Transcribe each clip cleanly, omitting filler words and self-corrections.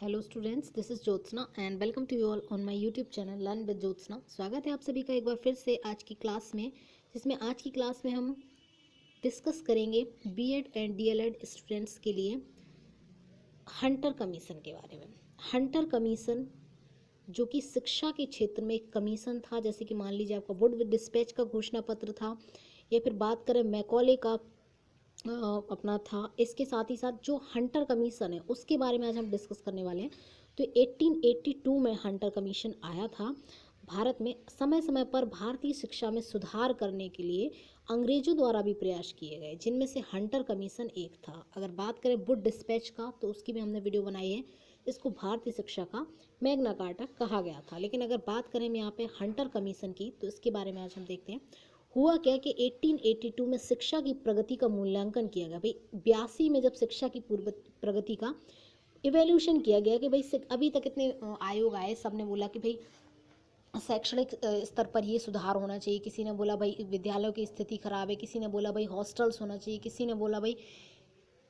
Hello students, this is Jyotsna and welcome to you all on my YouTube channel learn with Jyotsna. स्वागत है आप सभी का एक बार फिर से आज की क्लास में, जिसमें आज की क्लास में हम डिस्कस करेंगे बीएड एंड डीएलएड स्टूडेंट्स के लिए हंटर कमीशन के बारे में। हंटर कमीशन जो कि शिक्षा के क्षेत्र में एक कमीशन था, जैसे कि मान लीजिए आपका वुड विद डिस्पैच का घोषणा पत्र था, या फिर बात करें मैकॉले का अपना था। इसके साथ ही साथ जो हंटर कमीशन है उसके बारे में आज हम डिस्कस करने वाले हैं। तो 1882 में हंटर कमीशन आया था भारत में। समय समय पर भारतीय शिक्षा में सुधार करने के लिए अंग्रेजों द्वारा भी प्रयास किए गए, जिनमें से हंटर कमीशन एक था। अगर बात करें वुड डिस्पैच का, तो उसकी भी हमने वीडियो बनाई है। इसको भारतीय शिक्षा का मैग्ना कार्टा कहा गया था। लेकिन अगर बात करें हम यहाँ पे हंटर कमीशन की, तो इसके बारे में आज हम देखते हैं। हुआ क्या कि 1882 में शिक्षा की प्रगति का मूल्यांकन किया गया। भाई 82 में जब शिक्षा की पूर्व प्रगति का इवेल्यूशन किया गया कि भाई अभी तक इतने आयोग आए, सब ने बोला कि भाई शैक्षणिक स्तर पर ये सुधार होना चाहिए। किसी ने बोला भाई विद्यालयों की स्थिति खराब है, किसी ने बोला भाई हॉस्टल्स होना चाहिए, किसी ने बोला भाई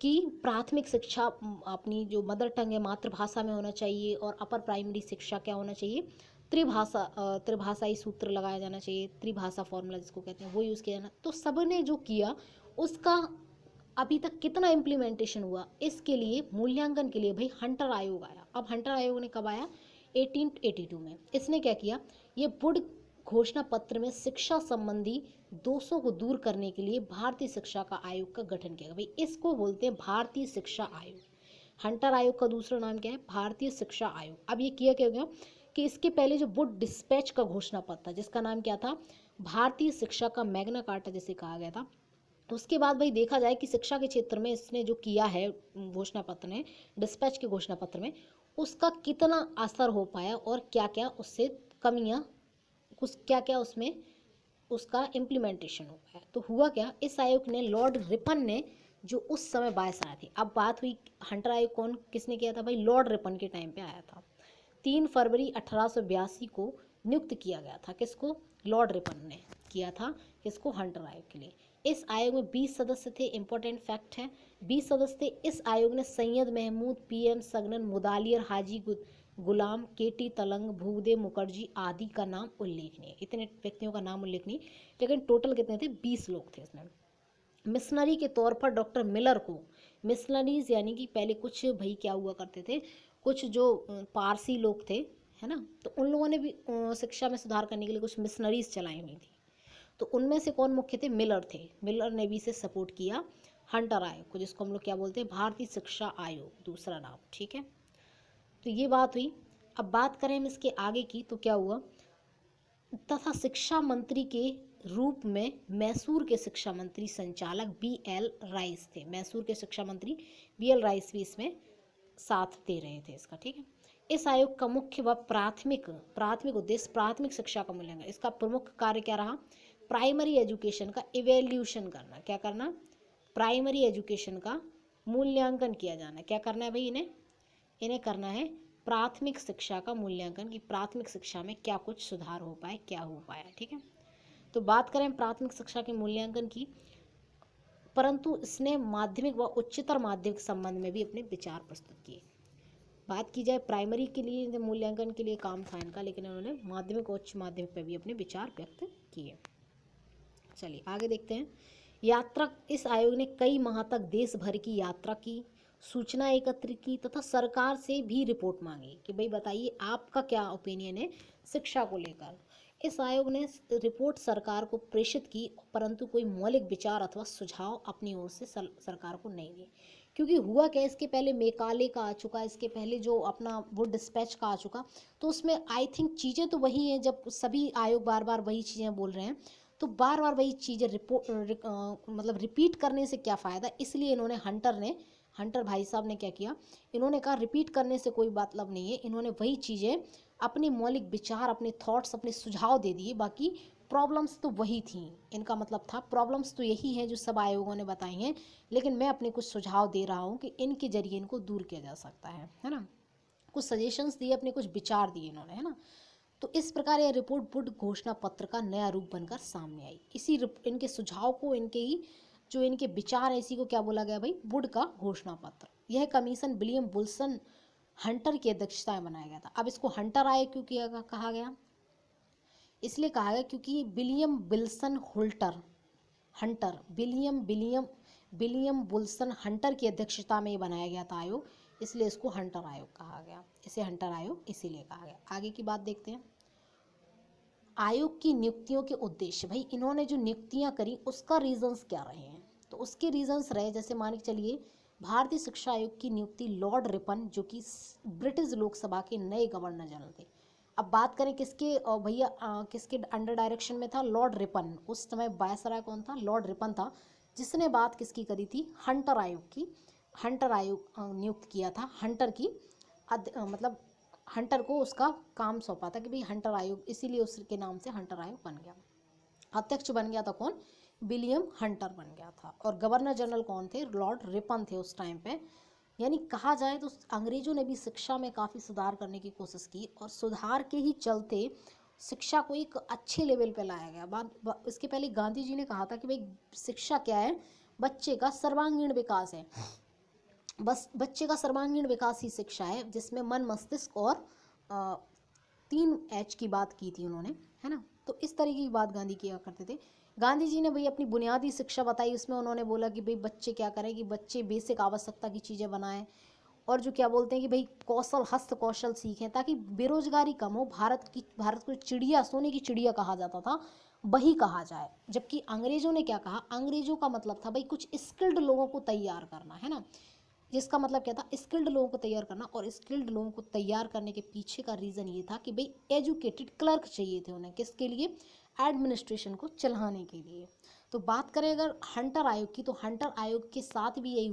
कि प्राथमिक शिक्षा अपनी जो मदर टंग है मातृभाषा में होना चाहिए, और अपर प्राइमरी शिक्षा क्या होना चाहिए, त्रिभाषाई सूत्र लगाया जाना चाहिए, त्रिभाषा फॉर्मूला जिसको कहते हैं वो यूज़ किया जाना। तो सब ने जो किया उसका अभी तक कितना इम्प्लीमेंटेशन हुआ, इसके लिए मूल्यांकन के लिए भाई हंटर आयोग आया। अब हंटर आयोग ने कब आया? 1882 में। इसने क्या किया, ये वुड घोषणा पत्र में शिक्षा संबंधी दोषों को दूर करने के लिए भारतीय शिक्षा का आयोग का गठन किया। भाई इसको बोलते हैं भारतीय शिक्षा आयोग। हंटर आयोग का दूसरा नाम क्या है? भारतीय शिक्षा आयोग। अब ये किया क्या गया कि इसके पहले जो वुड डिस्पैच का घोषणा पत्र था, जिसका नाम क्या था, भारतीय शिक्षा का मैग्ना कार्टा जिसे कहा गया था, तो उसके बाद भाई देखा जाए कि शिक्षा के क्षेत्र में इसने जो किया है घोषणा पत्र ने, डिस्पैच के घोषणा पत्र में, उसका कितना असर हो पाया और क्या क्या उससे कमियां, कुछ क्या क्या उसमें उसका इम्प्लीमेंटेशन हो पाया। तो हुआ क्या, इस आयोग ने लॉर्ड रिपन ने, जो उस समय वायसराय थे, अब बात हुई हंटर आयोग कौन किसने किया था? भाई लॉर्ड रिपन के टाइम पे आया था। 3 फरवरी 1882 को नियुक्त किया गया था। किसको? लॉर्ड रिपन ने किया था। किसको? हंटर आयोग के लिए। इस आयोग में 20 सदस्य थे। इंपॉर्टेंट फैक्ट है, 20 सदस्य थे। इस आयोग ने सैयद महमूद, पीएम सगनन, मुदालियर हाजी गुलाम, केटी तलंग, भूदेव मुखर्जी आदि का नाम उल्लेखनीय। इतने व्यक्तियों का नाम उल्लेखनीय, लेकिन टोटल कितने थे? 20 लोग थे इसमें। मिशनरी के तौर पर डॉक्टर मिलर को, मिशनरीज यानी कि पहले कुछ भाई क्या हुआ करते थे, कुछ जो पारसी लोग थे, है ना, तो उन लोगों ने भी शिक्षा में सुधार करने के लिए कुछ मिशनरीज चलाई हुई थी। तो उनमें से कौन मुख्य थे? मिलर थे। मिलर ने भी इसे सपोर्ट किया, हंटर आयोग को, जिसको हम लोग क्या बोलते हैं? भारतीय शिक्षा आयोग, दूसरा नाम। ठीक है, तो ये बात हुई। अब बात करें हम इसके आगे की, तो क्या हुआ, तथा शिक्षा मंत्री के रूप में मैसूर के शिक्षा मंत्री संचालक बी.एल. राइस थे। मैसूर के शिक्षा मंत्री बी.एल. राइस भी इसमें साथ दे रहे थे इसका। ठीक है, इस आयोग का मुख्य व प्राथमिक प्राथमिक उद्देश्य प्राथमिक शिक्षा का मूल्यांकन। इसका प्रमुख कार्य क्या रहा? प्राइमरी एजुकेशन का इवेल्यूशन करना। क्या करना? प्राइमरी एजुकेशन का मूल्यांकन किया जाना। क्या करना है भाई इन्हें? इन्हें करना है प्राथमिक शिक्षा का मूल्यांकन, कि प्राथमिक शिक्षा में क्या कुछ सुधार हो पाए, क्या हो पाया। ठीक है, तो बात करें प्राथमिक शिक्षा के मूल्यांकन की, परंतु इसने माध्यमिक व उच्चतर माध्यमिक संबंध में भी अपने विचार प्रस्तुत किए। बात की जाए प्राइमरी के लिए मूल्यांकन के लिए काम था इनका, लेकिन इन्होंने माध्यमिक और उच्च माध्यमिक पर भी अपने विचार व्यक्त किए। चलिए आगे देखते हैं। यात्रा, इस आयोग ने कई माह तक देश भर की यात्रा की, सूचना एकत्र की तथा सरकार से भी रिपोर्ट मांगी कि भाई बताइए आपका क्या ओपिनियन है शिक्षा को लेकर। इस आयोग ने रिपोर्ट सरकार को प्रेषित की, परंतु कोई मौलिक विचार अथवा सुझाव अपनी ओर से सरकार को नहीं दिए। क्योंकि हुआ क्या, इसके पहले मेकाले का आ चुका, इसके पहले जो अपना वो डिस्पैच का आ चुका, तो उसमें आई थिंक चीज़ें तो वही हैं। जब सभी आयोग बार बार वही चीज़ें बोल रहे हैं, तो बार बार वही चीज़ें मतलब रिपीट करने से क्या फ़ायदा। इसलिए इन्होंने हंटर भाई साहब ने क्या किया, इन्होंने कहा रिपीट करने से कोई मतलब नहीं है। इन्होंने वही चीज़ें, अपने मौलिक विचार, अपने थॉट्स, अपने सुझाव दे दिए। बाकी प्रॉब्लम्स तो वही थी। इनका मतलब था प्रॉब्लम्स तो यही हैं जो सब आयोगों ने बताई हैं, लेकिन मैं अपने कुछ सुझाव दे रहा हूँ कि इनके जरिए इनको दूर किया जा सकता है ना। कुछ सजेशंस दिए, अपने कुछ विचार दिए इन्होंने, है ना। तो इस प्रकार यह रिपोर्ट वुड घोषणा पत्र का नया रूप बनकर सामने आई। इसी इनके सुझाव को, इनके ही जो इनके विचार है, इसी को क्या बोला गया भाई? वुड का घोषणा पत्र। यह कमीशन विलियम हंटर की अध्यक्षता में बनाया गया था। अब इसको हंटर आयोग क्यों कहा गया? इसलिए कहा गया क्योंकि William Wilson Hunter William Wilson Hunter की अध्यक्षता में ये बनाया गया था आयोग, इसलिए इसको हंटर आयोग कहा गया। इसे हंटर आयोग इसीलिए कहा गया। आगे की बात देखते हैं। आयोग की नियुक्तियों के उद्देश्य, भाई इन्होंने जो नियुक्तियां करी उसका रीजंस क्या रहे हैं? तो उसके रीजंस रहे, जैसे मान के चलिए भारतीय शिक्षा आयोग की नियुक्ति लॉर्ड रिपन, जो कि ब्रिटिश लोकसभा के नए गवर्नर जनरल थे। अब बात करें किसके भैया, किसके अंडर डायरेक्शन में था? Lord Ripon. उस समय वायसराय कौन था? लॉर्ड रिपन था, जिसने बात किसकी करी थी? हंटर आयोग की। हंटर आयोग नियुक्त किया था, हंटर की मतलब हंटर को उसका काम सौंपा था कि भाई हंटर आयोग, इसीलिए उसके नाम से हंटर आयोग बन गया। अध्यक्ष बन गया था कौन? विलियम हंटर बन गया था। और गवर्नर जनरल कौन थे? लॉर्ड रिपन थे उस टाइम पे। यानी कहा जाए तो अंग्रेजों ने भी शिक्षा में काफ़ी सुधार करने की कोशिश की, और सुधार के ही चलते शिक्षा को एक अच्छे लेवल पे लाया गया। इसके पहले गांधी जी ने कहा था कि भाई शिक्षा क्या है? बच्चे का सर्वांगीण विकास है। बस बच्चे का सर्वांगीण विकास ही शिक्षा है, जिसमें मन, मस्तिष्क और 3 H की बात की थी उन्होंने, है ना। तो इस तरीके की बात गांधी किया करते थे। गांधी जी ने भाई अपनी बुनियादी शिक्षा बताई, उसमें उन्होंने बोला कि भाई बच्चे क्या करें कि बच्चे बेसिक आवश्यकता की चीज़ें बनाएं, और जो क्या बोलते हैं कि भाई हस्त कौशल सीखें, ताकि बेरोजगारी कम हो। भारत को चिड़िया, सोने की चिड़िया कहा जाता था, वही कहा जाए। जबकि अंग्रेजों ने क्या कहा? अंग्रेजों का मतलब था भाई कुछ स्किल्ड लोगों को तैयार करना, है ना। जिसका मतलब क्या था? स्किल्ड लोगों को तैयार करना। और स्किल्ड लोगों को तैयार करने के पीछे का रीज़न ये था कि भाई एजुकेटेड क्लर्क चाहिए थे उन्हें, किसके लिए? एडमिनिस्ट्रेशन को चलाने के लिए। तो बात करें अगर हंटर आयोग की, तो हंटर आयोग के साथ भी यही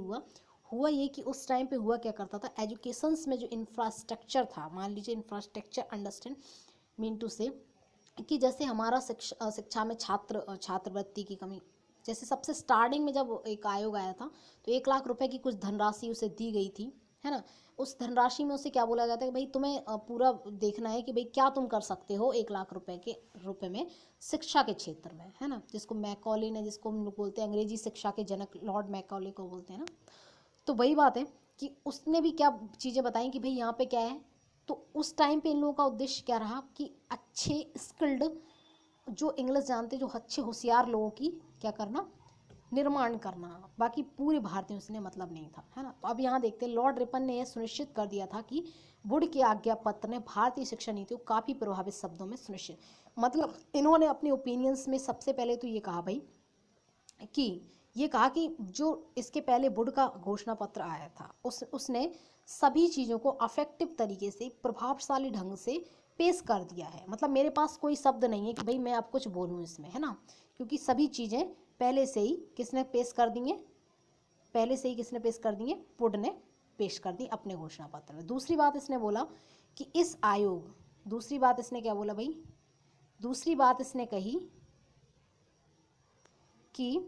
हुआ ये कि उस टाइम पे हुआ क्या करता था? एजुकेशंस में जो इंफ्रास्ट्रक्चर था, मान लीजिए इंफ्रास्ट्रक्चर, अंडरस्टैंड मीन टू से कि जैसे हमारा शिक्षा में छात्रवृत्ति की कमी, जैसे सबसे स्टार्टिंग में जब एक आयोग आया था तो 1 लाख रुपए की कुछ धनराशि उसे दी गई थी, है ना। उस धनराशि में उसे क्या बोला जाता है कि भाई तुम्हें पूरा देखना है कि भाई क्या तुम कर सकते हो 1 लाख रुपए में शिक्षा के क्षेत्र में, है ना। जिसको मैकॉले ने, जिसको हम लोग बोलते हैं अंग्रेजी शिक्षा के जनक, लॉर्ड मैकॉले को बोलते हैं ना। तो वही बात है कि उसने भी क्या चीज़ें बताई कि भाई यहाँ पे क्या है। तो उस टाइम पे इन लोगों का उद्देश्य क्या रहा कि अच्छे स्किल्ड, जो इंग्लिश जानते, जो अच्छे होशियार लोगों की क्या करना? निर्माण करना। बाकी पूरे भारतीयों से मतलब नहीं था, है ना। तो अब यहाँ देखते हैं, लॉर्ड रिपन ने यह सुनिश्चित कर दिया था कि वुड के आज्ञा पत्र ने भारतीय शिक्षा नीति को काफ़ी प्रभावित शब्दों में सुनिश्चित, मतलब इन्होंने अपने ओपिनियंस में सबसे पहले तो ये कहा भाई कि जो इसके पहले वुड का घोषणा पत्र आया था उसने सभी चीज़ों को अफेक्टिव तरीके से, प्रभावशाली ढंग से पेश कर दिया है। मतलब मेरे पास कोई शब्द नहीं है कि भाई मैं अब कुछ बोलूँ इसमें, है ना, क्योंकि सभी चीज़ें पहले से ही किसने पेश कर दी है? वुड ने पेश कर दी अपने घोषणा पत्र में। दूसरी बात इसने बोला कि दूसरी बात इसने क्या बोला भाई? दूसरी बात इसने कही कि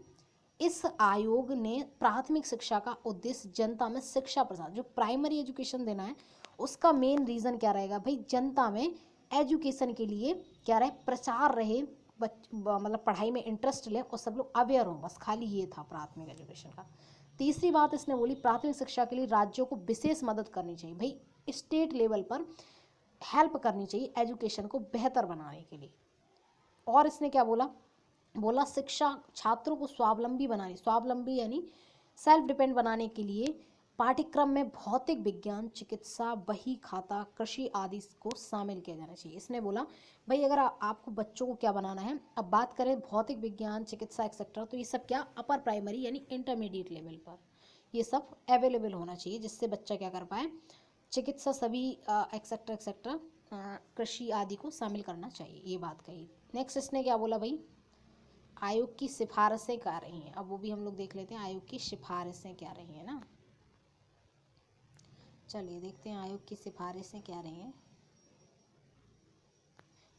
इस आयोग ने प्राथमिक शिक्षा का उद्देश्य जनता में शिक्षा प्रसार, जो प्राइमरी एजुकेशन देना है उसका मेन रीज़न क्या रहेगा भाई? जनता में एजुकेशन के लिए क्या रहे? प्रचार रहे, मतलब पढ़ाई में इंटरेस्ट ले और सब लोग अवेयर हों, बस खाली ये था प्राथमिक एजुकेशन का। तीसरी बात इसने बोली, प्राथमिक शिक्षा के लिए राज्यों को विशेष मदद करनी चाहिए, भाई स्टेट लेवल पर हेल्प करनी चाहिए एजुकेशन को बेहतर बनाने के लिए। और इसने क्या बोला शिक्षा छात्रों को स्वावलंबी यानी सेल्फ डिपेंड बनाने के लिए पाठ्यक्रम में भौतिक विज्ञान, चिकित्सा, बही खाता, कृषि आदि को शामिल किया जाना चाहिए। इसने बोला भाई अगर आपको बच्चों को क्या बनाना है, अब बात करें भौतिक विज्ञान, चिकित्सा एक्सेट्रा, तो ये सब क्या अपर प्राइमरी यानी इंटरमीडिएट लेवल पर ये सब अवेलेबल होना चाहिए, जिससे बच्चा क्या कर पाए? चिकित्सा सभी एक्सेट्रा एक्सेट्रा, कृषि आदि को शामिल करना चाहिए, ये बात कही। नेक्स्ट इसने क्या बोला भाई? आयोग की सिफारिशें क्या रही हैं, अब वो भी हम लोग देख लेते हैं आयोग की सिफारिशें क्या रही हैं ना। चलिए देखते हैं आयोग की सिफारिशें क्या रही हैं।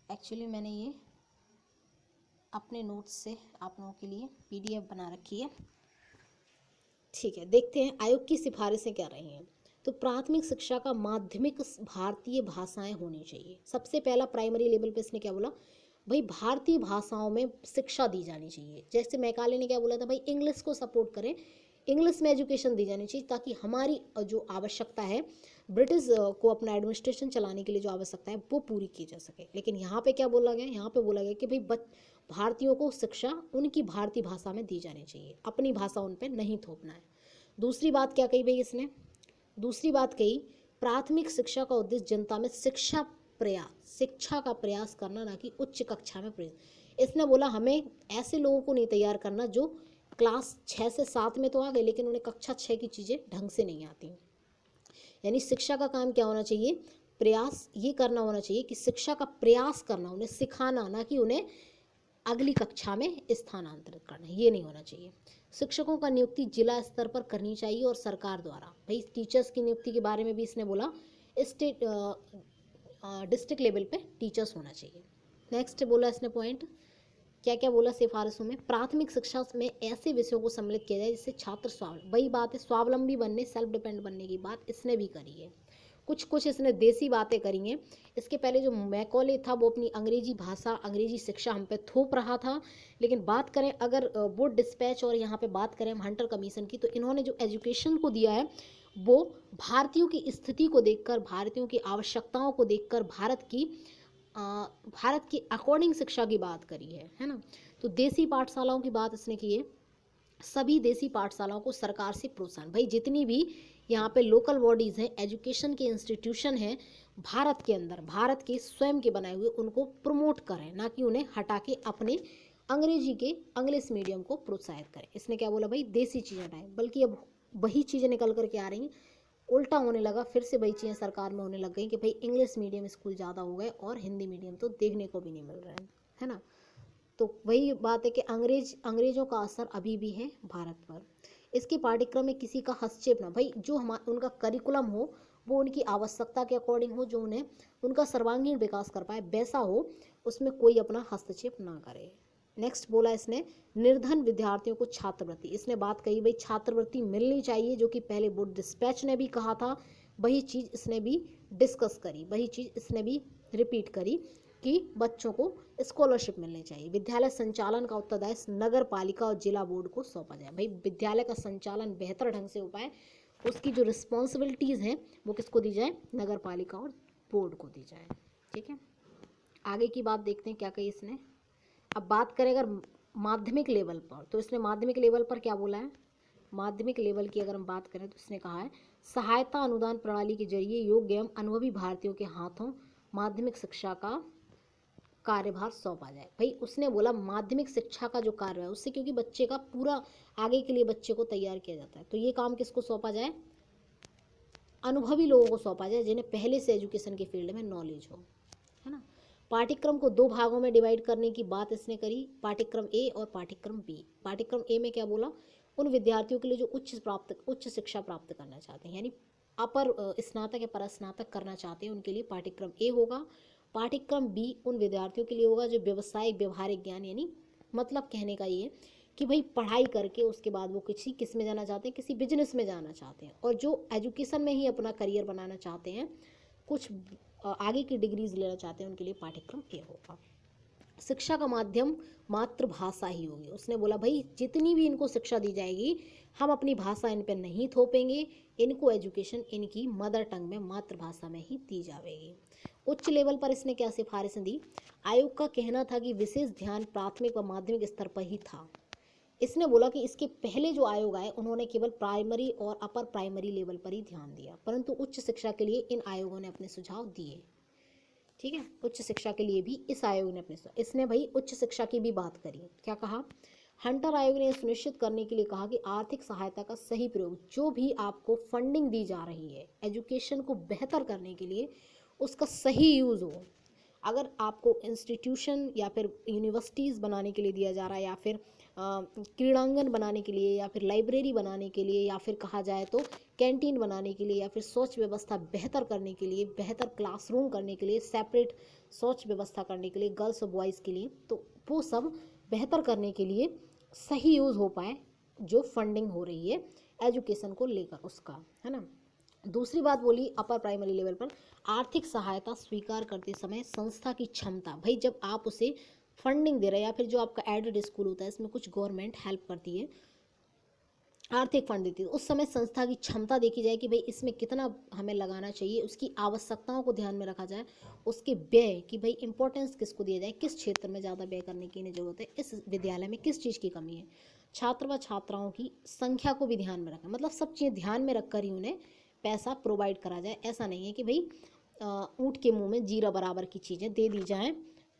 एक्चुअली मैंने ये अपने नोट्स से आप लोगों के लिए PDF बना रखी है, ठीक है। देखते हैं आयोग की सिफारिशें क्या रही हैं। तो प्राथमिक शिक्षा का माध्यमिक भारतीय भाषाएं होनी चाहिए। सबसे पहला प्राइमरी लेवल पे इसने क्या बोला भाई? भारतीय भाषाओं में शिक्षा दी जानी चाहिए। जैसे मैकाले ने क्या बोला था भाई? इंग्लिश को सपोर्ट करें, इंग्लिश में एजुकेशन दी जानी चाहिए, ताकि हमारी जो आवश्यकता है ब्रिटिश को अपना एडमिनिस्ट्रेशन चलाने के लिए जो आवश्यकता है वो पूरी की जा सके। लेकिन यहाँ पे क्या बोला गया, यहाँ पे बोला गया कि भाई भारतीयों को शिक्षा उनकी भारतीय भाषा में दी जानी चाहिए, अपनी भाषा उन पर नहीं थोपना है। दूसरी बात क्या कही भाई इसने, दूसरी बात कही प्राथमिक शिक्षा का उद्देश्य जनता में शिक्षा का प्रयास करना, ना कि उच्च कक्षा में प्रयास। इसने बोला हमें ऐसे लोगों को नहीं तैयार करना जो क्लास 6 से 7 में तो आ गए लेकिन उन्हें कक्षा 6 की चीज़ें ढंग से नहीं आती। यानी शिक्षा का काम क्या होना चाहिए, प्रयास ये करना होना चाहिए कि शिक्षा का प्रयास करना, उन्हें सिखाना, ना कि उन्हें अगली कक्षा में स्थानांतरित करना, ये नहीं होना चाहिए। शिक्षकों का नियुक्ति जिला स्तर पर करनी चाहिए और सरकार द्वारा। भाई टीचर्स की नियुक्ति के बारे में भी इसने बोला स्टेट डिस्ट्रिक्ट लेवल पे टीचर्स होना चाहिए। नेक्स्ट बोला इसने पॉइंट, क्या क्या बोला सिफारिशों में, प्राथमिक शिक्षा में ऐसे विषयों को सम्मिलित किया जाए जिससे छात्र वही बात है स्वावलंबी बनने, सेल्फ डिपेंड बनने की बात इसने भी करी है। कुछ इसने देसी बातें करी हैं। इसके पहले जो मैकॉले था वो अपनी अंग्रेजी भाषा, अंग्रेजी शिक्षा हम पे थोप रहा था। लेकिन बात करें अगर वुड डिस्पैच और यहाँ पे बात करें हम हंटर कमीशन की, तो इन्होंने जो एजुकेशन को दिया है वो भारतीयों की स्थिति को देखकर, भारतीयों की आवश्यकताओं को देखकर, भारत की अकॉर्डिंग शिक्षा की बात करी है ना। तो देसी पाठशालाओं की बात इसने की है। सभी देसी पाठशालाओं को सरकार से प्रोत्साहन, भाई जितनी भी यहाँ पे लोकल बॉडीज़ हैं, एजुकेशन के इंस्टीट्यूशन हैं भारत के अंदर, भारत के स्वयं के बनाए हुए, उनको प्रमोट करें, ना कि उन्हें हटा के अपने इंग्लिश मीडियम को प्रोत्साहित करें। इसने क्या बोला भाई, देसी चीज़ें हटाएं। बल्कि अब वही चीज़ें निकल करके आ रही हैं, उल्टा होने लगा, फिर से वही चीज़ें सरकार में होने लग गई कि भाई इंग्लिश मीडियम स्कूल ज़्यादा हो गए और हिंदी मीडियम तो देखने को भी नहीं मिल रहे हैं, है ना। तो वही बात है कि अंग्रेजों का असर अभी भी है भारत पर। इसके पाठ्यक्रम में किसी का हस्तक्षेप ना, भाई जो उनका करिकुलम हो वो उनकी आवश्यकता के अकॉर्डिंग हो, जो उन्हें उनका सर्वांगीण विकास कर पाए वैसा हो, उसमें कोई अपना हस्तक्षेप ना करे। नेक्स्ट बोला इसने निर्धन विद्यार्थियों को छात्रवृत्ति, इसने बात कही भाई छात्रवृत्ति मिलनी चाहिए, जो कि पहले वुड डिस्पैच ने भी कहा था, वही चीज़ इसने भी डिस्कस करी, वही चीज़ इसने भी रिपीट करी कि बच्चों को स्कॉलरशिप मिलनी चाहिए। विद्यालय संचालन का उत्तरदायित्व नगर पालिका और जिला बोर्ड को सौंपा जाए, भाई विद्यालय का संचालन बेहतर ढंग से हो पाए, उसकी जो रिस्पॉन्सिबिलिटीज़ हैं वो किसको दी जाए, नगर पालिका और बोर्ड को दी जाए। ठीक है, आगे की बात देखते हैं क्या कही इसने। अब बात करें अगर माध्यमिक लेवल पर, तो इसने माध्यमिक लेवल पर क्या बोला है, माध्यमिक लेवल की अगर हम बात करें तो इसने कहा है सहायता अनुदान प्रणाली के जरिए योग्य एवं अनुभवी भारतीयों के हाथों माध्यमिक शिक्षा का कार्यभार सौंपा जाए। भाई उसने बोला माध्यमिक शिक्षा का जो कार्य है उससे, क्योंकि बच्चे का पूरा आगे के लिए बच्चे को तैयार किया जाता है, तो ये काम किसको सौंपा जाए, अनुभवी लोगों को सौंपा जाए जिन्हें पहले से एजुकेशन के फील्ड में नॉलेज हो, है ना। पाठ्यक्रम को 2 भागों में डिवाइड करने की बात इसने करी, पाठ्यक्रम ए और पाठ्यक्रम बी। पाठ्यक्रम ए में क्या बोला, उन विद्यार्थियों के लिए जो उच्च शिक्षा प्राप्त करना चाहते हैं, यानी अपर स्नातक या परास्नातक करना चाहते हैं, उनके लिए पाठ्यक्रम ए होगा। पाठ्यक्रम बी उन विद्यार्थियों के लिए होगा जो व्यवसायिक व्यवहारिक ज्ञान, यानी मतलब कहने का ये कि भाई पढ़ाई करके उसके बाद वो किस में जाना चाहते हैं, किसी बिजनेस में जाना चाहते हैं, और जो एजुकेशन में ही अपना करियर बनाना चाहते हैं, कुछ आगे की डिग्रीज लेना चाहते हैं, उनके लिए पाठ्यक्रम ए होगा। शिक्षा का माध्यम मातृभाषा ही होगी। उसने बोला भाई जितनी भी इनको शिक्षा दी जाएगी हम अपनी भाषा इन पर नहीं थोपेंगे, इनको एजुकेशन इनकी मदर टंग में, मातृभाषा में ही दी जाएगी। उच्च लेवल पर इसने क्या सिफारिश दी, आयोग का कहना था कि विशेष ध्यान प्राथमिक व माध्यमिक स्तर पर ही था। इसने बोला कि इसके पहले जो आयोग आए उन्होंने केवल प्राइमरी और अपर प्राइमरी लेवल पर ही ध्यान दिया, परंतु उच्च शिक्षा के लिए इन आयोगों ने अपने सुझाव दिए। ठीक है, उच्च शिक्षा के लिए भी इस आयोग ने इसने भाई उच्च शिक्षा की भी बात करी। क्या कहा, हंटर आयोग ने सुनिश्चित करने के लिए कहा कि आर्थिक सहायता का सही प्रयोग, जो भी आपको फंडिंग दी जा रही है एजुकेशन को बेहतर करने के लिए, उसका सही यूज़ हो। अगर आपको इंस्टीट्यूशन या फिर यूनिवर्सिटीज़ बनाने के लिए दिया जा रहा है, या फिर क्रीड़ांगन बनाने के लिए, या फिर लाइब्रेरी बनाने के लिए, या फिर कहा जाए तो कैंटीन बनाने के लिए, या फिर शौच व्यवस्था बेहतर करने के लिए, बेहतर क्लासरूम करने के लिए, सेपरेट शौच व्यवस्था करने के लिए गर्ल्स और बॉयज़ के लिए, तो वो सब बेहतर करने के लिए सही यूज़ हो पाए जो फंडिंग हो रही है एजुकेशन को लेकर उसका, है ना। दूसरी बात बोली अपर प्राइमरी लेवल पर आर्थिक सहायता स्वीकार करते समय संस्था की क्षमता, भाई जब आप उसे फंडिंग दे रहे हैं या फिर जो आपका एडेड स्कूल होता है इसमें कुछ गवर्नमेंट हेल्प करती है, आर्थिक फंड देती है। उस समय संस्था की क्षमता देखी जाए कि भाई इसमें कितना हमें लगाना चाहिए, उसकी आवश्यकताओं को ध्यान में रखा जाए, उसके व्यय कि भाई इंपॉर्टेंस किसको दिया जाए, किस क्षेत्र में ज़्यादा व्यय करने की इन्हें जरूरत है, इस विद्यालय में किस चीज़ की कमी है, छात्र व छात्राओं की संख्या को भी ध्यान में रखें। मतलब सब चीज़ें ध्यान में रखकर ही उन्हें पैसा प्रोवाइड करा जाए। ऐसा नहीं है कि भाई ऊँट के मुँह में जीरा बराबर की चीज़ें दे दी जाएँ।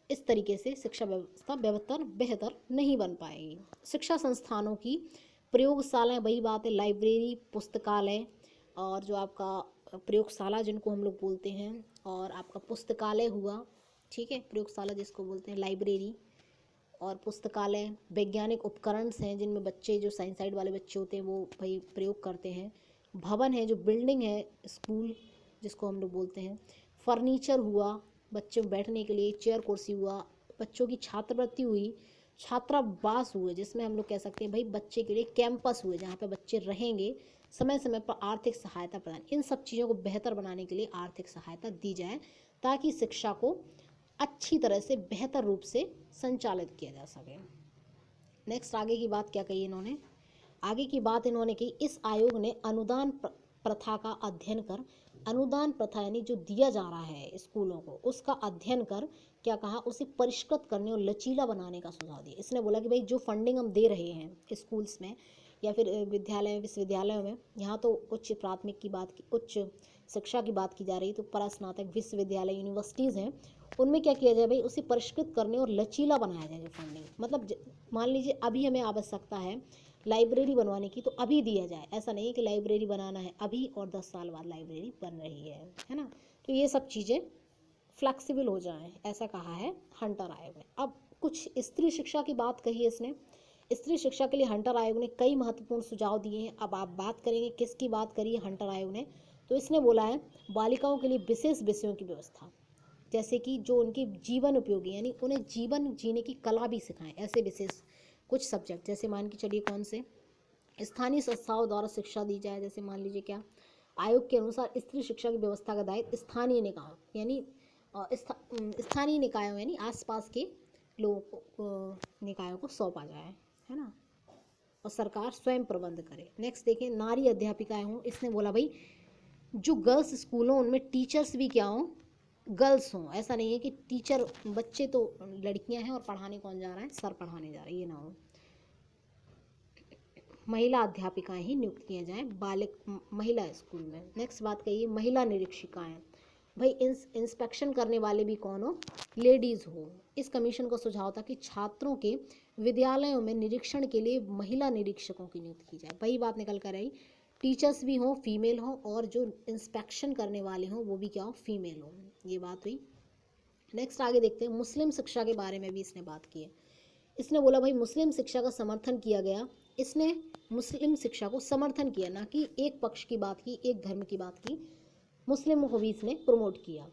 इस तरीके से शिक्षा व्यवस्था बेहतर नहीं बन पाएगी। शिक्षा संस्थानों की प्रयोगशालाएं, वही बात है, लाइब्रेरी, पुस्तकालय, और जो आपका प्रयोगशाला जिनको हम लोग बोलते हैं, और आपका पुस्तकालय हुआ, ठीक है, प्रयोगशाला जिसको बोलते हैं, लाइब्रेरी और पुस्तकालय, वैज्ञानिक उपकरण हैं जिनमें बच्चे, जो साइंस साइड वाले बच्चे होते हैं वो भाई प्रयोग करते हैं, भवन है, जो बिल्डिंग है, स्कूल जिसको हम लोग बोलते हैं, फर्नीचर हुआ, बच्चों बैठने के लिए चेयर कुर्सी हुआ, बच्चों की छात्रवृत्ति हुई, छात्रावास हुए जिसमें हम लोग कह सकते हैं भाई बच्चे के लिए कैंपस हुए जहाँ पे बच्चे रहेंगे, समय समय पर आर्थिक सहायता प्रदान, इन सब चीज़ों को बेहतर बनाने के लिए आर्थिक सहायता दी जाए ताकि शिक्षा को अच्छी तरह से बेहतर रूप से संचालित किया जा सके। नेक्स्ट आगे की बात क्या कही इन्होंने, आगे की बात इन्होंने की, इस आयोग ने अनुदान प्रथा का अध्ययन कर, अनुदान प्रथा यानी जो दिया जा रहा है स्कूलों को उसका अध्ययन कर, क्या कहा, उसे परिष्कृत करने और लचीला बनाने का सुझाव दिया। इसने बोला कि भाई जो फंडिंग हम दे रहे हैं स्कूल्स में या फिर विद्यालय विश्वविद्यालयों में, यहाँ तो उच्च प्राथमिक की बात की, उच्च शिक्षा की बात की जा रही, तो परास्नातक विश्वविद्यालय यूनिवर्सिटीज़ हैं, उनमें क्या किया जाए भाई, उसे परिष्कृत करने और लचीला बनाया जाए फंडिंग। मतलब मान लीजिए अभी हमें आवश्यकता है लाइब्रेरी बनवाने की, तो अभी दिया जाए, ऐसा नहीं है कि लाइब्रेरी बनाना है अभी और 10 साल बाद लाइब्रेरी बन रही है ना। तो ये सब चीज़ें फ्लेक्सिबल हो जाएं, ऐसा कहा है हंटर आयोग ने। अब कुछ स्त्री शिक्षा की बात कही है इसने। स्त्री शिक्षा के लिए हंटर आयोग ने कई महत्वपूर्ण सुझाव दिए हैं। अब आप बात करेंगे किसकी बात करी है हंटर आयोग ने, तो इसने बोला है बालिकाओं के लिए विशेष विषयों की व्यवस्था, जैसे कि जो उनकी जीवन उपयोगी यानी उन्हें जीवन जीने की कला भी सिखाएं, ऐसे विशेष कुछ सब्जेक्ट, जैसे मान के चलिए कौन से, स्थानीय संस्थाओं द्वारा शिक्षा दी जाए, जैसे मान लीजिए क्या, आयोग के अनुसार स्त्री शिक्षा की व्यवस्था का दायित्व स्थानीय निकायों यानी स्थानीय निकायों यानी आसपास के लोगों को निकायों को सौंपा जाए, है ना, और सरकार स्वयं प्रबंध करे। नेक्स्ट देखें, नारी अध्यापिकाएं हों। इसने बोला भाई जो गर्ल्स स्कूल हों उनमें टीचर्स भी क्या हों, गर्ल्स हों। ऐसा नहीं है कि टीचर बच्चे तो लड़कियां हैं और पढ़ाने कौन जा रहा है, सर पढ़ाने जा रही है, ना हो। महिला अध्यापिकाएं ही नियुक्त किए जाएं महिला स्कूल में। नेक्स्ट बात कहिए, महिला निरीक्षिकाएं, भाई इंस्पेक्शन करने वाले भी कौन हो, लेडीज़ हो। इस कमीशन का सुझाव था कि छात्रों के विद्यालयों में निरीक्षण के लिए महिला निरीक्षकों की नियुक्ति की जाए। वही बात निकल कर आई, टीचर्स भी हों, फीमेल हों, और जो इंस्पेक्शन करने वाले हों वो भी क्या हो, फीमेल हों। ये बात हुई। नेक्स्ट आगे देखते हैं, मुस्लिम शिक्षा के बारे में भी इसने बात की है। इसने बोला भाई मुस्लिम शिक्षा का समर्थन किया गया। इसने मुस्लिम शिक्षा को समर्थन किया, ना कि एक पक्ष की बात की, एक धर्म की बात की, मुस्लिमों को भी इसने प्रमोट किया।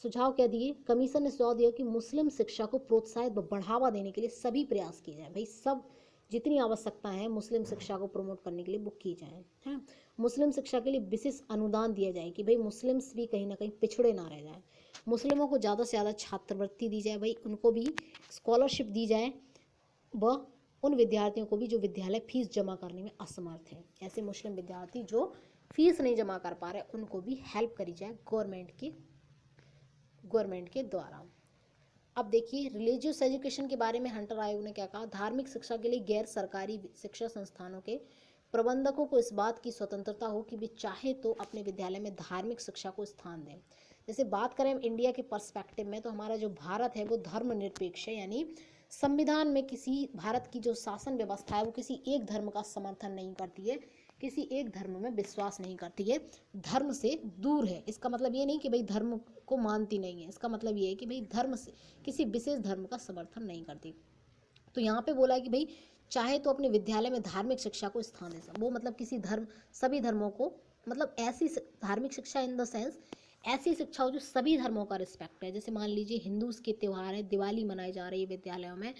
सुझाव क्या दिए, कमीशन ने सुझाव दिया कि मुस्लिम शिक्षा को प्रोत्साहित व बढ़ावा देने के लिए सभी प्रयास किए जाएं। भाई सब जितनी आवश्यकता है मुस्लिम शिक्षा को प्रमोट करने के लिए वो की जाएं, है। मुस्लिम शिक्षा के लिए विशेष अनुदान दिया जाए कि भाई मुस्लिम्स भी कहीं ना कहीं पिछड़े ना रह जाएं। मुस्लिमों को ज़्यादा से ज़्यादा छात्रवृत्ति दी जाए, भाई उनको भी स्कॉलरशिप दी जाए, व उन विद्यार्थियों को भी जो विद्यालय फीस जमा करने में असमर्थ हैं, ऐसे मुस्लिम विद्यार्थी जो फीस नहीं जमा कर पा रहे उनको भी हेल्प करी जाए गवर्नमेंट के द्वारा। अब देखिए रिलीजियस एजुकेशन के बारे में हंटर आयोग ने क्या कहा, धार्मिक शिक्षा के लिए गैर सरकारी शिक्षा संस्थानों के प्रबंधकों को इस बात की स्वतंत्रता हो कि वे चाहे तो अपने विद्यालय में धार्मिक शिक्षा को स्थान दें। जैसे बात करें इंडिया के पर्सपेक्टिव में, तो हमारा जो भारत है वो धर्मनिरपेक्ष है, यानी संविधान में किसी भारत की जो शासन व्यवस्था है वो किसी एक धर्म का समर्थन नहीं करती है, किसी एक धर्म में विश्वास नहीं करती है, धर्म से दूर है। इसका मतलब ये नहीं कि भाई धर्म को मानती नहीं है, इसका मतलब ये है कि भाई धर्म से किसी विशेष धर्म का समर्थन नहीं करती। तो यहाँ पे बोला है कि भाई चाहे तो अपने विद्यालय में धार्मिक शिक्षा को स्थान दे सकते, वो मतलब किसी धर्म, सभी धर्मों को, मतलब ऐसी धार्मिक शिक्षा इन द सेंस ऐसी शिक्षा हो जो सभी धर्मों का रिस्पेक्ट है। जैसे मान लीजिए हिंदूज के त्यौहार है, दिवाली मनाई जा रही है विद्यालयों में,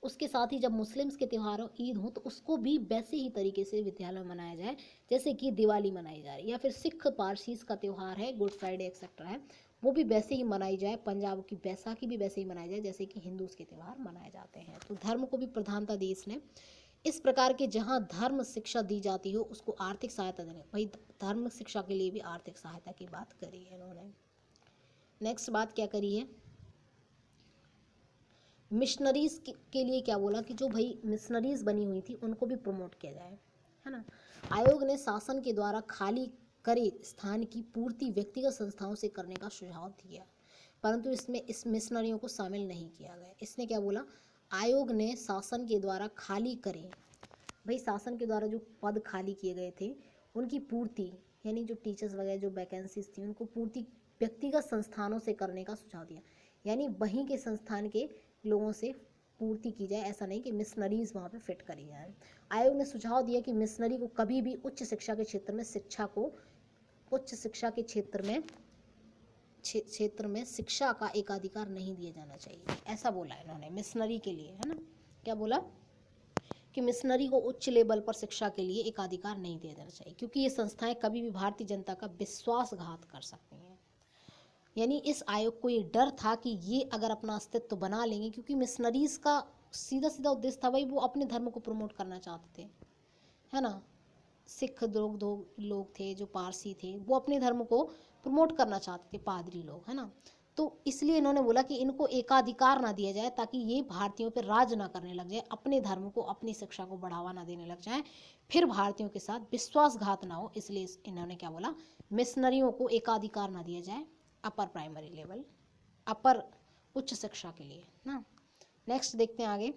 उसके साथ ही जब मुस्लिम्स के त्यौहार हो, ईद हो, तो उसको भी वैसे ही तरीके से विद्यालय में मनाया जाए जैसे कि दिवाली मनाई जा रही है। या फिर सिख पारसीस का त्यौहार है, गुड फ्राइडे एक्सेट्रा है, वो भी वैसे ही मनाई जाए। पंजाब की बैसाखी भी वैसे ही मनाई जाए जैसे कि हिंदूज के त्यौहार मनाए जाते हैं। तो धर्म को भी प्रधानता दी इसने। इस प्रकार के जहाँ धर्म शिक्षा दी जाती हो उसको आर्थिक सहायता देने, भाई धर्म शिक्षा के लिए भी आर्थिक सहायता की बात करी है इन्होंने। नेक्स्ट बात क्या करी है, मिशनरीज के लिए क्या बोला कि जो भाई मिशनरीज बनी हुई थी उनको भी प्रमोट किया जाए, है ना। आयोग ने शासन के द्वारा खाली करे स्थान की पूर्ति व्यक्तिगत संस्थाओं से करने का सुझाव दिया, परंतु इसमें इस मिशनरियों को शामिल नहीं किया गया। इसने क्या बोला, आयोग ने शासन के द्वारा खाली करे, भाई शासन के द्वारा जो पद खाली किए गए थे उनकी पूर्ति, यानी जो टीचर्स वगैरह जो वैकेंसीज थी उनको पूर्ति व्यक्तिगत संस्थानों से करने का सुझाव दिया, यानी वहीं के संस्थान के लोगों से पूर्ति की जाए, ऐसा नहीं कि मिशनरीज वहाँ पे फिट करी जाए। आयोग ने सुझाव दिया कि मिशनरी को कभी भी उच्च शिक्षा के क्षेत्र में शिक्षा का एकाधिकार नहीं दिया जाना चाहिए, ऐसा बोला इन्होंने मिशनरी के लिए, है ना। क्या बोला कि मिशनरी को उच्च लेवल पर शिक्षा के लिए एकाधिकार नहीं दिया जाना चाहिए, क्योंकि ये संस्थाएं कभी भी भारतीय जनता का विश्वासघात कर सकती हैं। यानी इस आयोग को ये डर था कि ये अगर अपना अस्तित्व बना लेंगे, क्योंकि मिशनरीज का सीधा सीधा उद्देश्य था भाई वो अपने धर्म को प्रमोट करना चाहते थे, है ना। सिख लोग थे, जो पारसी थे, वो अपने धर्म को प्रमोट करना चाहते थे, पादरी लोग, है ना। तो इसलिए इन्होंने बोला कि इनको एकाधिकार ना दिया जाए ताकि ये भारतीयों पर राज ना करने लग जाए, अपने धर्म को अपनी शिक्षा को बढ़ावा ना देने लग जाए, फिर भारतीयों के साथ विश्वासघात ना हो। इसलिए इन्होंने क्या बोला, मिशनरियों को एकाधिकार ना दिया जाए अपर प्राइमरी लेवल, अपर उच्च शिक्षा के लिए ना। नेक्स्ट देखते हैं आगे।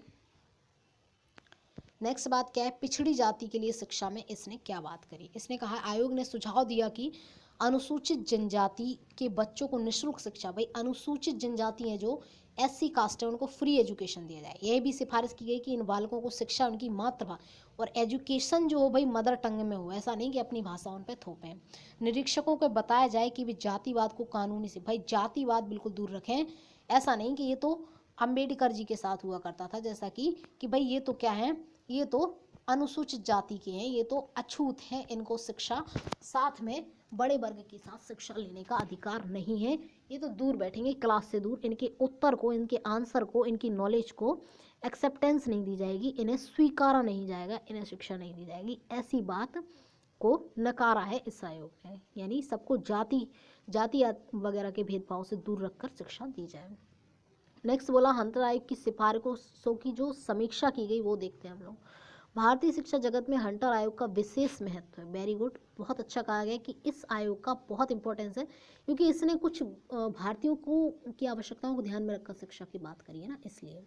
नेक्स्ट बात क्या है, पिछड़ी जाति के लिए शिक्षा में इसने क्या बात करी। इसने कहा आयोग ने सुझाव दिया कि अनुसूचित जनजाति के बच्चों को निःशुल्क शिक्षा, भाई अनुसूचित जनजाति है जो SC कास्ट है उनको फ्री एजुकेशन दिया जाए। यह भी सिफारिश की गई कि इन बालकों को शिक्षा उनकी मातृभाषा और एजुकेशन जो हो भाई मदर टंग में हो, ऐसा नहीं कि अपनी भाषा उन पर थोपें। निरीक्षकों को बताया जाए कि वे जातिवाद को कानूनी से, भाई जातिवाद बिल्कुल दूर रखें, ऐसा नहीं कि ये तो अम्बेडकर जी के साथ हुआ करता था, जैसा कि भाई ये तो क्या है, ये तो अनुसूचित जाति के हैं, ये तो अछूत हैं, इनको शिक्षा साथ में बड़े वर्ग के साथ शिक्षा लेने का अधिकार नहीं है, ये तो दूर बैठेंगे क्लास से दूर, इनके उत्तर को, इनके आंसर को, इनकी नॉलेज को एक्सेप्टेंस नहीं दी जाएगी, इन्हें स्वीकारा नहीं जाएगा, इन्हें शिक्षा नहीं दी जाएगी, ऐसी बात को नकारा है इस आयोग ने। यानी सबको जाति वगैरह के भेदभाव से दूर रखकर शिक्षा दी जाए। नेक्स्ट बोला हंटर आयोग की सिफारिशों की जो समीक्षा की गई वो देखते हैं हम लोग। भारतीय शिक्षा जगत में हंटर आयोग का विशेष महत्व है, वेरी गुड, बहुत अच्छा कहा गया कि इस आयोग का बहुत इंपॉर्टेंस है, क्योंकि इसने कुछ भारतीयों को की आवश्यकताओं को ध्यान में रखकर शिक्षा की बात करी है ना। इसलिए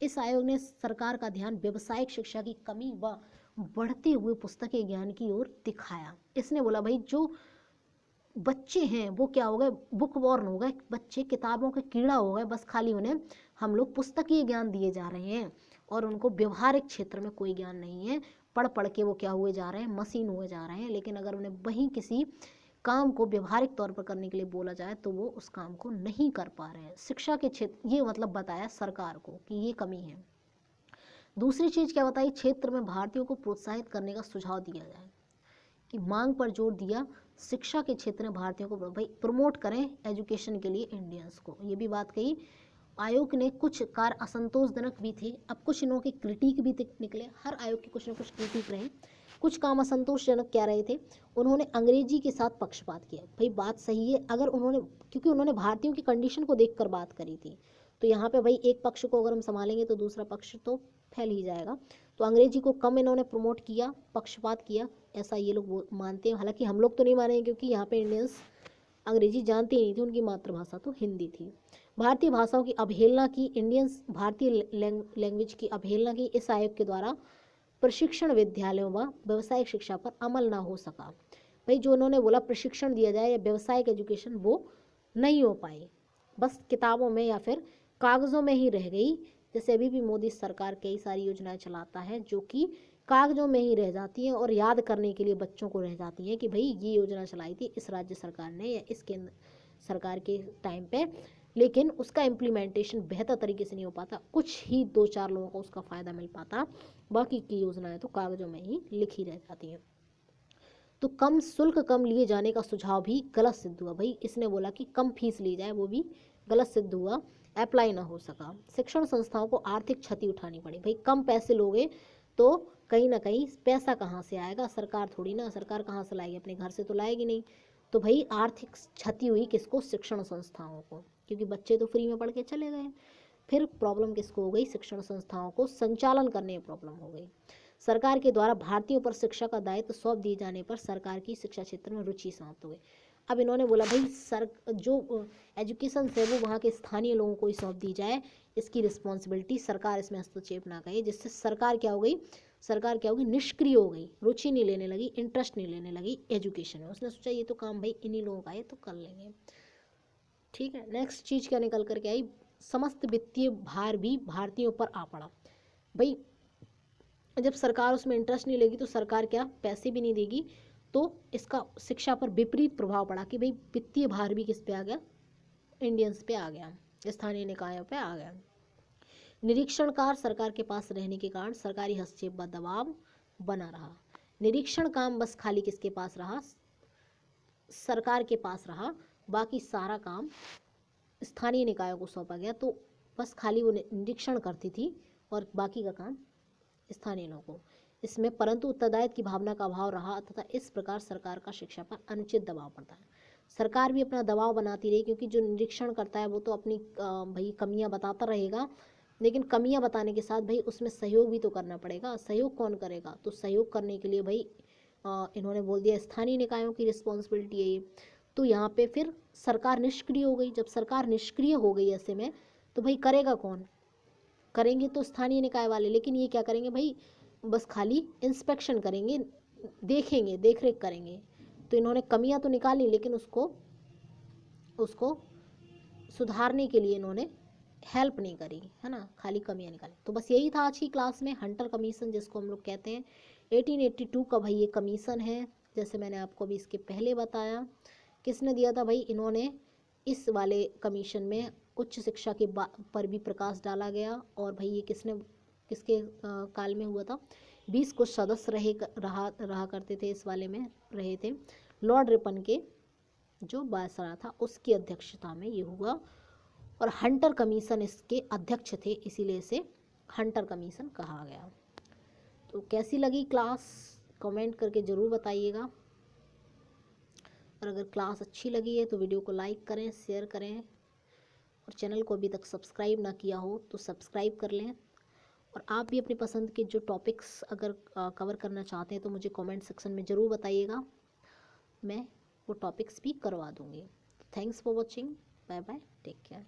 इस आयोग ने सरकार का ध्यान व्यावसायिक शिक्षा की कमी व बढ़ते हुए पुस्तकीय ज्ञान की ओर दिखाया। इसने बोला भाई जो बच्चे हैं वो क्या हो गए, बुक वॉर्न हो गए, बच्चे किताबों के कीड़ा हो गए, बस खाली उन्हें हम लोग पुस्तकीय ज्ञान दिए जा रहे हैं और उनको व्यवहारिक क्षेत्र में कोई ज्ञान नहीं है, पढ़ पढ़ के वो क्या हुए जा रहे हैं, मशीन हुए जा रहे हैं। लेकिन अगर उन्हें वहीं किसी काम को व्यवहारिक तौर पर करने के लिए बोला जाए तो वो उस काम को नहीं कर पा रहे हैं। शिक्षा के क्षेत्र ये मतलब बताया सरकार को कि ये कमी है। दूसरी चीज़ क्या बताई, क्षेत्र में भारतीयों को प्रोत्साहित करने का सुझाव दिया जाए, कि मांग पर जोर दिया शिक्षा के क्षेत्र में भारतीयों को भाई प्रमोट करें एजुकेशन के लिए इंडियंस को, ये भी बात कही। आयोग ने कुछ कार्य असंतोषजनक भी थे, अब कुछ इन्हों के क्रिटिक भी निकले, हर आयोग के कुछ ना कुछ क्रिटिक रहे। कुछ काम असंतोषजनक क्या रहे थे, उन्होंने अंग्रेजी के साथ पक्षपात किया, भाई बात सही है, अगर उन्होंने क्योंकि उन्होंने भारतीयों की कंडीशन को देखकर बात करी थी, तो यहाँ पे भाई एक पक्ष को अगर हम संभालेंगे तो दूसरा पक्ष तो फैल ही जाएगा। तो अंग्रेजी को कम इन्होंने प्रमोट किया, पक्षपात किया, ऐसा ये लोग मानते हैं। हालांकि हम लोग तो नहीं मानेंगे क्योंकि यहाँ पे इंडियंस अंग्रेजी जानते ही नहीं थे, उनकी मातृभाषा तो हिंदी थी। भारतीय भाषाओं की अवहेलना की, इंडियंस भारतीय लैंग्वेज की अवहेलना की इस आयोग के द्वारा प्रशिक्षण विद्यालयों व व्यावसायिक शिक्षा पर अमल ना हो सका। भाई जो उन्होंने बोला प्रशिक्षण दिया जाए या व्यावसायिक एजुकेशन, वो नहीं हो पाई, बस किताबों में या फिर कागज़ों में ही रह गई। जैसे अभी भी मोदी सरकार कई सारी योजनाएं चलाता है जो कि कागज़ों में ही रह जाती हैं और याद करने के लिए बच्चों को रह जाती हैं कि भाई ये योजना चलाई थी इस राज्य सरकार ने या इस केंद्र सरकार के टाइम पे, लेकिन उसका इम्प्लीमेंटेशन बेहतर तरीके से नहीं हो पाता, कुछ ही 2-4 लोगों को उसका फ़ायदा मिल पाता, बाकी की योजनाएं तो कागज़ों में ही लिखी रह जाती हैं। तो कम शुल्क कम लिए जाने का सुझाव भी गलत सिद्ध हुआ, भाई इसने बोला कि कम फीस ली जाए, वो भी गलत सिद्ध हुआ, अप्लाई ना हो सका। शिक्षण संस्थाओं को आर्थिक क्षति उठानी पड़ी, भाई कम पैसे लोगे तो कहीं ना कहीं पैसा कहाँ से आएगा, सरकार थोड़ी ना, सरकार कहाँ से लाएगी, अपने घर से तो लाएगी नहीं। तो भाई आर्थिक क्षति हुई किसको, शिक्षण संस्थाओं को, क्योंकि बच्चे तो फ्री में पढ़ के चले गए। फिर प्रॉब्लम किसको हो गई, शिक्षण संस्थाओं को संचालन करने में प्रॉब्लम हो गई। सरकार के द्वारा भारतीयों पर शिक्षा का दायित्व सौंप दिए जाने पर सरकार की शिक्षा क्षेत्र में रुचि समाप्त हो गई। अब इन्होंने बोला भाई जो एजुकेशन है वो वहाँ के स्थानीय लोगों को ही सौंप दी जाए, इसकी रिस्पॉन्सिबिलिटी, सरकार इसमें हस्तक्षेप ना करे। जिससे सरकार क्या हो गई, सरकार क्या होगी, निष्क्रिय हो गई, रुचि नहीं लेने लगी, इंटरेस्ट नहीं लेने लगी एजुकेशन में। उसने सोचा ये तो काम भाई इन्हीं लोगों का है तो कर लेंगे। ठीक है, नेक्स्ट चीज़ क्या निकल करके आई, समस्त वित्तीय भार भी भारतीयों पर आ पड़ा। भाई जब सरकार उसमें इंटरेस्ट नहीं लेगी तो सरकार क्या पैसे भी नहीं देगी, तो इसका शिक्षा पर विपरीत प्रभाव पड़ा कि भाई वित्तीय भार भी किस पे आ गया, इंडियंस पे आ गया, स्थानीय निकायों पे आ गया। निरीक्षणकार सरकार के पास रहने के कारण सरकारी हस्तक्षेप व दबाव बना रहा। निरीक्षण काम बस खाली किसके पास रहा, सरकार के पास रहा, बाकी सारा काम स्थानीय निकायों को सौंपा गया। तो बस खाली वो निरीक्षण करती थी और बाकी का काम स्थानीय लोगों को। इसमें परंतु उत्तरदायित्व की भावना का अभाव रहा तथा इस प्रकार सरकार का शिक्षा पर अनुचित दबाव पड़ता है। सरकार भी अपना दबाव बनाती रही, क्योंकि जो निरीक्षण करता है वो तो अपनी भाई कमियां बताता रहेगा, लेकिन कमियां बताने के साथ भाई उसमें सहयोग भी तो करना पड़ेगा। सहयोग कौन करेगा, तो सहयोग करने के लिए भाई इन्होंने बोल दिया स्थानीय निकायों की रिस्पॉन्सिबिलिटी है ये। तो यहाँ पे फिर सरकार निष्क्रिय हो गई। जब सरकार निष्क्रिय हो गई ऐसे में तो भाई करेगा कौन, करेंगे तो स्थानीय निकाय वाले, लेकिन ये क्या करेंगे भाई, बस खाली इंस्पेक्शन करेंगे, देखेंगे, देख रेख करेंगे। तो इन्होंने कमियां तो निकाली लेकिन उसको सुधारने के लिए इन्होंने हेल्प नहीं करी, है ना, खाली कमियां निकाली। तो बस यही था आज की क्लास में, हंटर कमीशन जिसको हम लोग कहते हैं। 1882 का भाई ये कमीशन है, जैसे मैंने आपको अभी इसके पहले बताया। किसने दिया था भाई, इन्होंने इस वाले कमीशन में उच्च शिक्षा के पर भी प्रकाश डाला गया। और भाई ये किसके काल में हुआ था, 20 कुछ सदस्य रहा करते थे, इस वाले में रहे थे। लॉर्ड रिपन के जो वायसराय था उसकी अध्यक्षता में ये हुआ, और हंटर कमीशन इसके अध्यक्ष थे, इसीलिए इसे हंटर कमीशन कहा गया। तो कैसी लगी क्लास, कमेंट करके ज़रूर बताइएगा। और अगर क्लास अच्छी लगी है तो वीडियो को लाइक करें, शेयर करें, और चैनल को अभी तक सब्सक्राइब ना किया हो तो सब्सक्राइब कर लें। और आप भी अपनी पसंद के जो टॉपिक्स अगर कवर करना चाहते हैं तो मुझे कमेंट सेक्शन में ज़रूर बताइएगा, मैं वो टॉपिक्स भी करवा दूँगी। Thanks for watching, bye bye, take care.